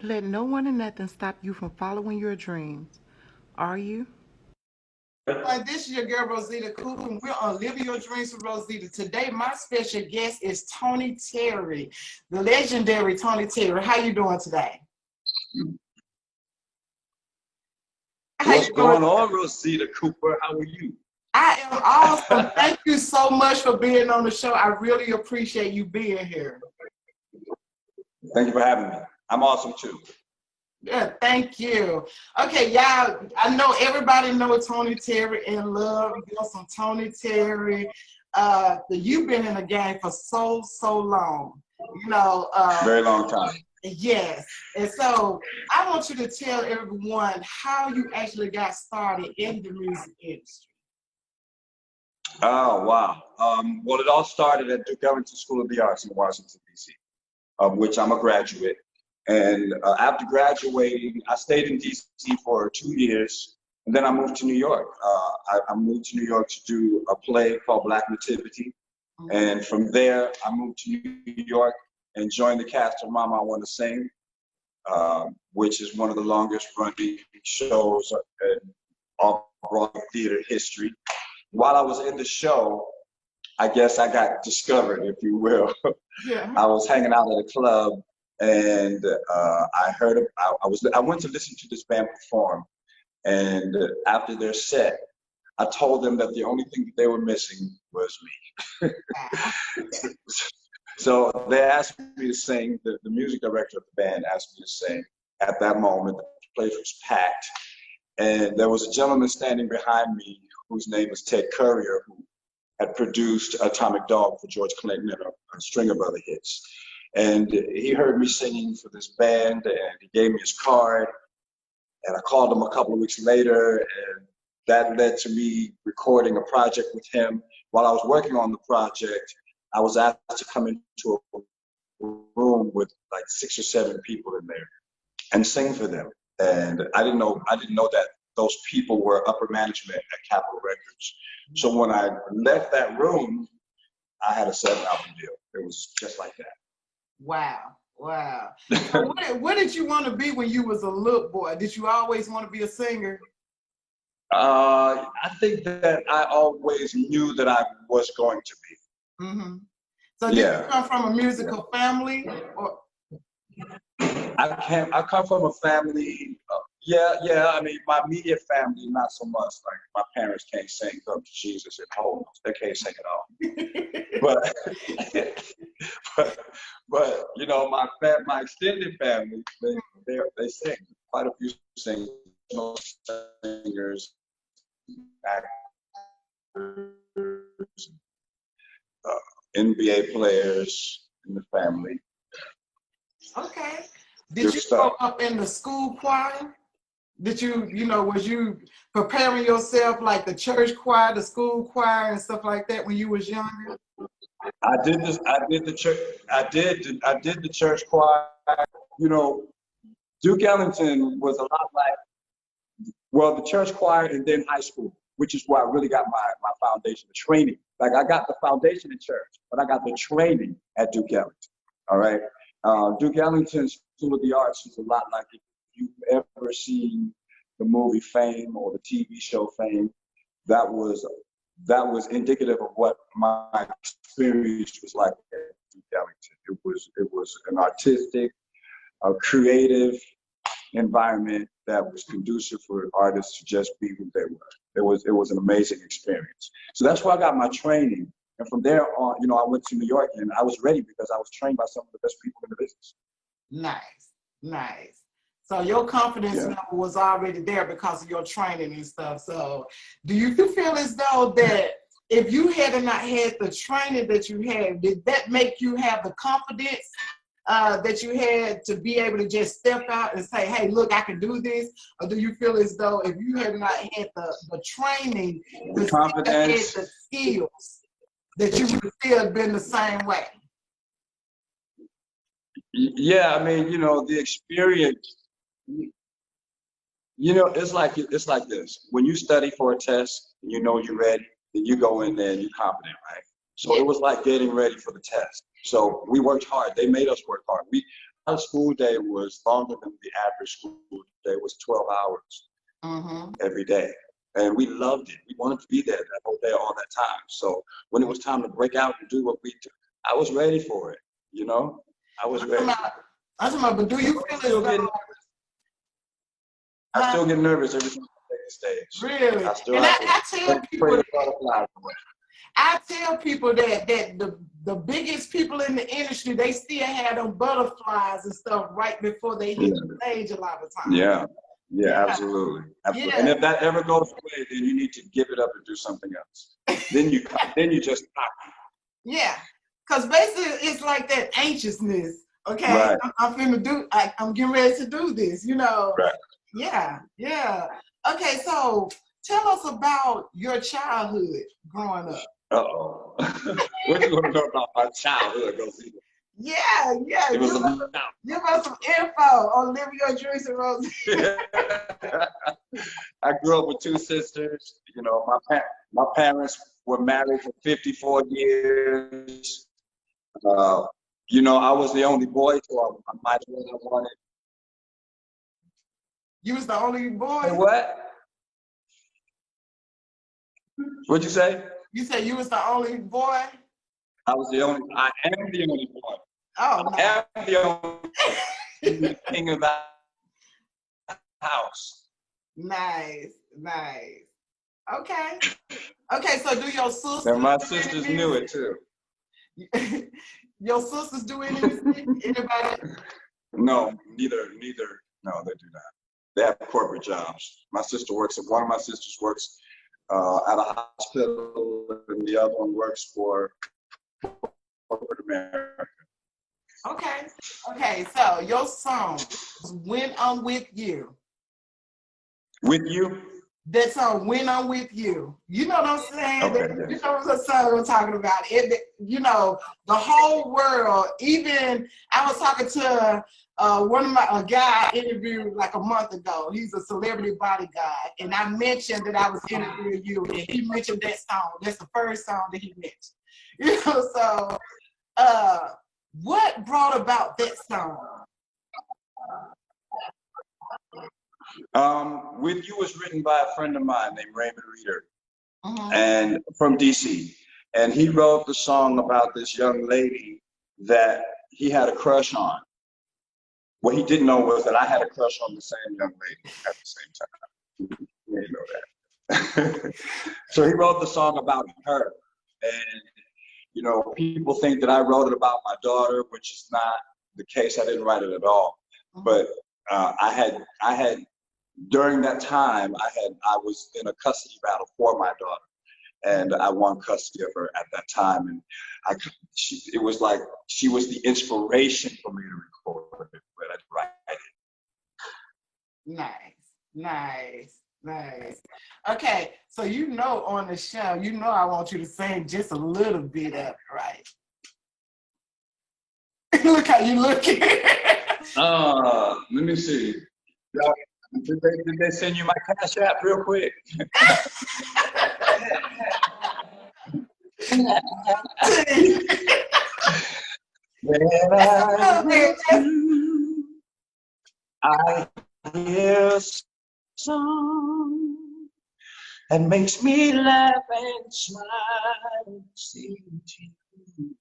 Let no one and nothing stop you from following your dreams. Are you? This is your girl Rosita Cooper, and we're on Living Your Dreams with Rosita. Today, my special guest is Tony Terry, the legendary Tony Terry. How you doing today? What's going on, Rosita Cooper? How are you? I am awesome. Thank you so much for being on the show. I really appreciate you being here. Thank you for having me. I'm awesome too. Yeah, thank you. Okay, y'all, I know everybody knows Tony Terry and love. You know some Tony Terry. You've been in the game for so long. You know, very long time. Yes. And so I want you to tell everyone how you actually got started in the music industry. Oh, wow. Well, it all started at Duke Ellington School of the Arts in Washington, D.C., of which I'm a graduate. And after graduating, I stayed in D.C. for 2 years, and then I moved to New York. I moved to New York to do a play called Black Nativity. And from there, I moved to New York and joined the cast of Mama, I Want to Sing, which is one of the longest running shows in off-Broadway theater history. While I was in the show, I guess I got discovered, if you will. Yeah. I was hanging out at a club, and I went to listen to this band perform, and after their set, I told them that the only thing that they were missing was me. So they asked me to sing. The music director of the band asked me to sing. At that moment, the place was packed, and there was a gentleman standing behind me whose name is Ted Currier, who had produced Atomic Dog for George Clinton and a string of other hits. And he heard me singing for this band, and he gave me his card. And I called him a couple of weeks later, and that led to me recording a project with him. While I was working on the project, I was asked to come into a room with like 6 or 7 people in there and sing for them. And I didn't know that those people were upper management at Capitol Records. So when I left that room, I had a 7-album deal. It was just like that. Wow. So what did you want to be when you was a little boy? Did you always want to be a singer? I think that I always knew that I was going to be. Mm-hmm. So did you come from a musical family? Or? I come from a family, I mean, my immediate family, not so much. Like, my parents can't sing "Come to Jesus" and "Hold." They can't sing at all. but you know, my extended family, they sing. Quite a few singers, actors, NBA players in the family. Okay. Did you grow up in the school choir? Did was you preparing yourself like the church choir, the school choir, and stuff like that when you was younger? I did the church choir. You know, Duke Ellington was a lot like, the church choir and then high school, which is where I really got my foundation, the training. Like, I got the foundation in church, but I got the training at Duke Ellington, all right? Duke Ellington's School of the Arts is a lot like, if you've ever seen the movie Fame or the TV show Fame, that was indicative of what my experience was like at Duke Ellington. It was an artistic, creative environment that was conducive for artists to just be who they were. It was an amazing experience. So that's where I got my training. And from there on, I went to New York, and I was ready because I was trained by some of the best people in the business. Nice. So your confidence level was already there because of your training and stuff. So do you feel as though that if you had not had the training that you had, did that make you have the confidence that you had to be able to just step out and say, hey, look, I can do this? Or do you feel as though if you had not had the training, the confidence, the skills, that you would still have been the same way? Yeah, I mean, the experience, it's like this. When you study for a test, you're ready, then you go in there and you're confident, right? So it was like getting ready for the test. So we worked hard. They made us work hard. school day was longer than the average school day. It was 12 hours every day. And we loved it. We wanted to be there that whole day, all that time. So when it was time to break out and do what we do, I was ready for it, you know? I was ready. But do you feel as though... I still get nervous every time I take the stage. Really? I tell people I tell people that the biggest people in the industry, they still have them butterflies and stuff right before they hit the stage a lot of times. Yeah, absolutely. Yeah. And if that ever goes away, then you need to give it up and do something else. then you just stop. Yeah, because basically it's like that anxiousness. Okay, right. I'm getting ready to do this, you know. Right. Yeah. Okay, so tell us about your childhood growing up. Uh-oh. What you want to know about my childhood, Rosita? Yeah. Give us some info on Living Your Dreams and Rosita. I grew up with two sisters. You know, my parents were married for 54 years. You know, I was the only boy, so I might have what I wanted. You was the only boy? Hey, what? What'd you say? You said you was the only boy? I am the only boy. Oh, I am the only king of the house. Nice. Okay, so do your sisters... And my sisters knew it too. Your sisters do anything? Anybody? No, neither. No, they do not. They have corporate jobs. One of my sisters works at a hospital, and the other one works for corporate America. Okay, so your song is When I'm With You. With You? That song, When I'm With You. You know what I'm saying? Okay, you know what song I'm talking about. You know, the whole world, even I was talking to a guy I interviewed like a month ago. He's a celebrity bodyguard. And I mentioned that I was interviewing you, and he mentioned that song. That's the first song that he mentioned. You know, so what brought about that song? With You was written by a friend of mine named Raymond Reeder, and from DC. And he wrote the song about this young lady that he had a crush on. What he didn't know was that I had a crush on the same young lady at the same time. He didn't know that. So he wrote the song about her. And, you know, people think that I wrote it about my daughter, which is not the case. I didn't write it at all. But I had during that time, I was in a custody battle for my daughter, and I won custody of her at that time. And it was like she was the inspiration for me to record it, but I write it. Nice. Okay, so you know on the show, you know I want you to sing just a little bit of it, right? Look how you looking. Let me see. Did they send you my Cash App real quick? I hear a song that makes me laugh and smile. See you.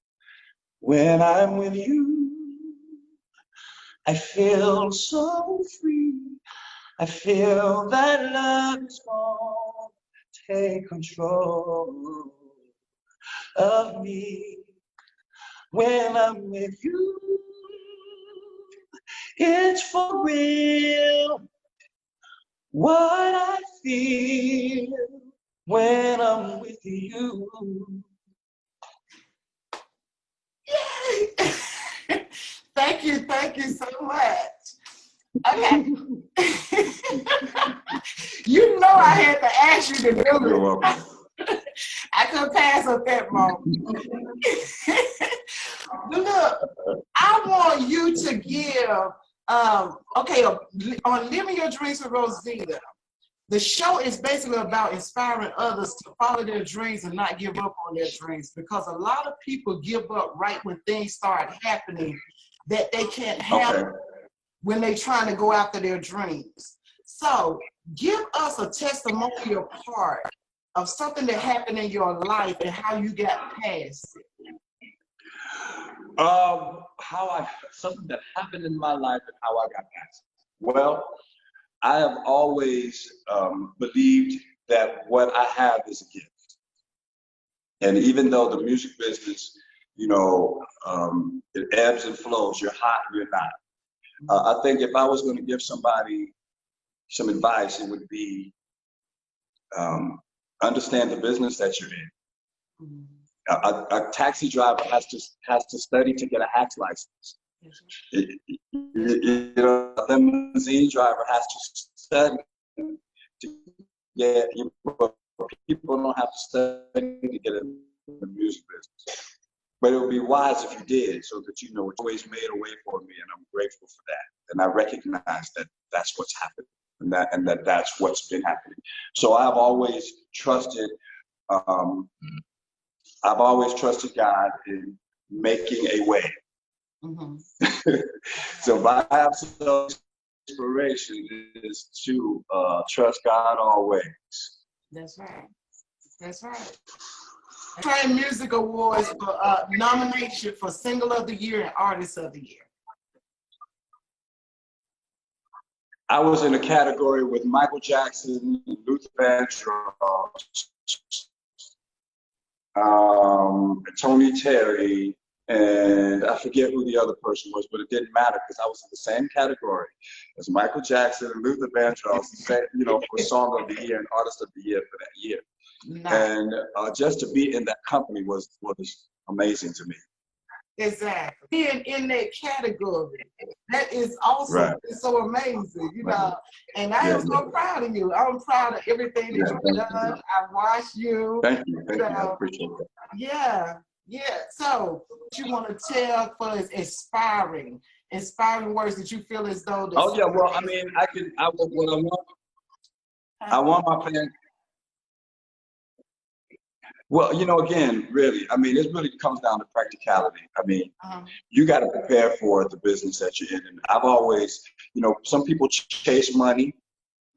When I'm with you, I feel so free. I feel that love is gonna take control of me. When I'm with you, it's for real. What I feel when I'm with you. Yay! Thank you so much. Okay. You know I had to ask you to do it. You're welcome. I couldn't pass up that moment. Look, I want you to give, on Living Your Dreams with Rosita, the show is basically about inspiring others to follow their dreams and not give up on their dreams, because a lot of people give up right when things start happening that they can't have Okay. when they're trying to go after their dreams. So give us a testimonial part of something that happened in your life and how you got past it. Something that happened in my life and how I got past it. Well, I have always believed that what I have is a gift. And even though the music business, it ebbs and flows, you're hot, you're not. I think if I was going to give somebody some advice, it would be understand the business that you're in. A taxi driver has to study to get a hack's license. A limousine driver has to study to get. People don't have to study to get in the music business. But it would be wise if you did, so that it's always made a way for me, and I'm grateful for that. And I recognize that that's what's happened, and that's what's been happening. So I've always trusted. I've always trusted God in making a way. Mm-hmm. So if I have some inspiration, is to trust God always. That's right. That's right. Trend Music Awards for nomination for Single of the Year and Artist of the Year. I was in a category with Michael Jackson, Luther Vandross, Tony Terry, and I forget who the other person was, but it didn't matter because I was in the same category as Michael Jackson and Luther Vandross, for Song of the Year and Artist of the Year for that year. Nice. And just to be in that company was amazing to me. Exactly. Being in that category, that is also Right. It's so amazing, And I am so proud of you. I'm proud of everything that you've done. I watched you. Thank you. I appreciate that. Yeah. So, what you want to tell for us inspiring words that you feel as though. Oh yeah. Well, I mean, I want my fans. Well, again, really, I mean, it really comes down to practicality. I mean, you got to prepare for the business that you're in. And I've always, some people chase money.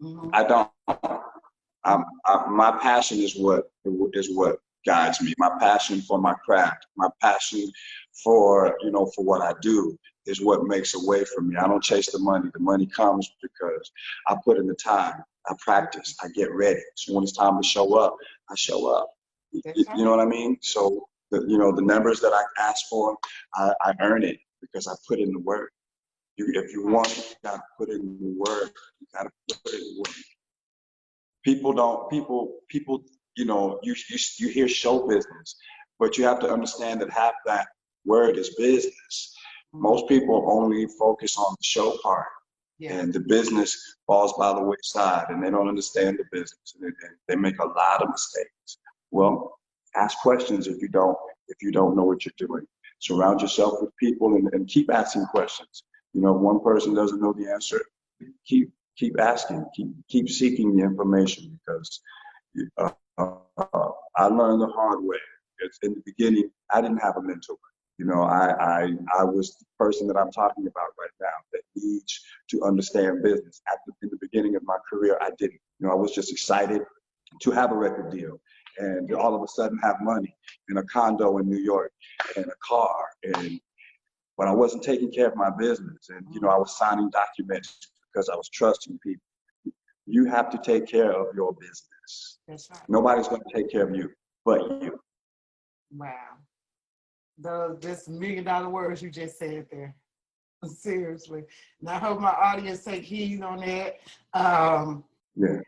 Mm-hmm. I don't. My passion is what guides me. My passion for my craft, my passion for what I do is what makes a way for me. I don't chase the money. The money comes because I put in the time. I practice. I get ready. So when it's time to show up, I show up. You know what I mean? So the numbers that I ask for, I earn it because I put in the work. If you want it, you gotta put in the work. You gotta put in the work. People, you hear show business, but you have to understand that half that word is business. Most people only focus on the show part. Yeah. And the business falls by the wayside, and they don't understand the business, and they make a lot of mistakes. Well, ask questions if you don't know what you're doing. Surround yourself with people and keep asking questions. If one person doesn't know the answer, keep asking, keep seeking the information, because I learned the hard way. In the beginning, I didn't have a mentor. I was the person that I'm talking about right now that needs to understand business. In the beginning of my career, I didn't. I was just excited to have a record deal and all of a sudden have money and a condo in New York and a car, but I wasn't taking care of my business, and I was signing documents because I was trusting people. You have to take care of your business. That's right. Nobody's going to take care of you but you. Wow. Those $1 million words you just said there. Seriously. And I hope my audience take heed on that. Yeah.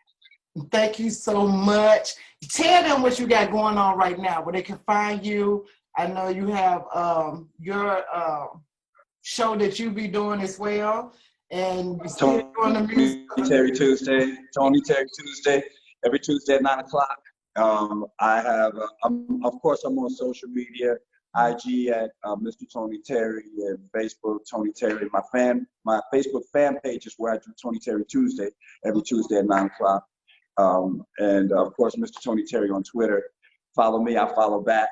Thank you so much. Tell them what you got going on right now, where they can find you. I know you have your show that you be doing as well. And you're still doing the music. Tony Terry Tuesday, every Tuesday at 9 o'clock. I have, of course, I'm on social media, IG at Mr. Tony Terry, and Facebook, Tony Terry. My Facebook fan page is where I do Tony Terry Tuesday, every Tuesday at 9 o'clock. And of course, Mr. Tony Terry on Twitter. Follow me, I follow back.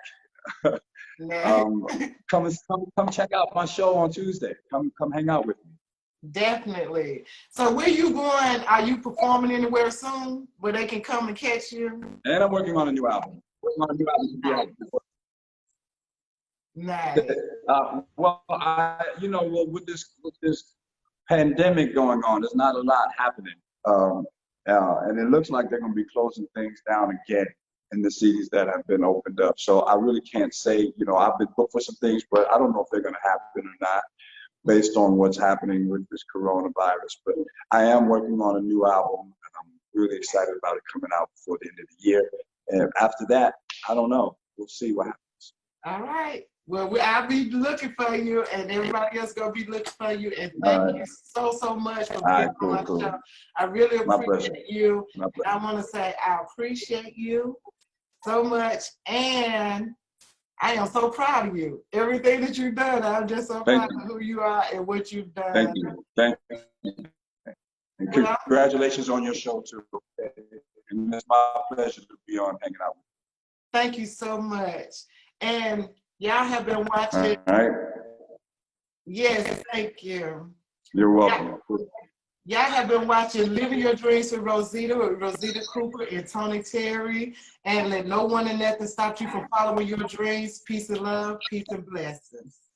Come check out my show on Tuesday. Come hang out with me. Definitely. So where you going? Are you performing anywhere soon where they can come and catch you? And I'm working on a new album. Nice. Well, with this pandemic going on, there's not a lot happening. And it looks like they're going to be closing things down again in the cities that have been opened up. So I really can't say, I've been booked for some things, but I don't know if they're going to happen or not based on what's happening with this coronavirus. But I am working on a new album, and I'm really excited about it coming out before the end of the year. And after that, I don't know. We'll see what happens. All right. Well, I'll be looking for you, and everybody else gonna be looking for you. And thank you so much for being on my show. I really appreciate you. I want to say I appreciate you so much, and I am so proud of you. Everything that you've done, I'm just so proud of who you are and what you've done. Thank you. And congratulations on your show too. And it's my pleasure to be on hanging out with you. Thank you so much. And y'all have been watching. All right. Yes, thank you. You're welcome. Y'all have been watching Living Your Dreams with Rosita Cooper and Tony Terry. And let no one and nothing stop you from following your dreams. Peace and love, peace and blessings.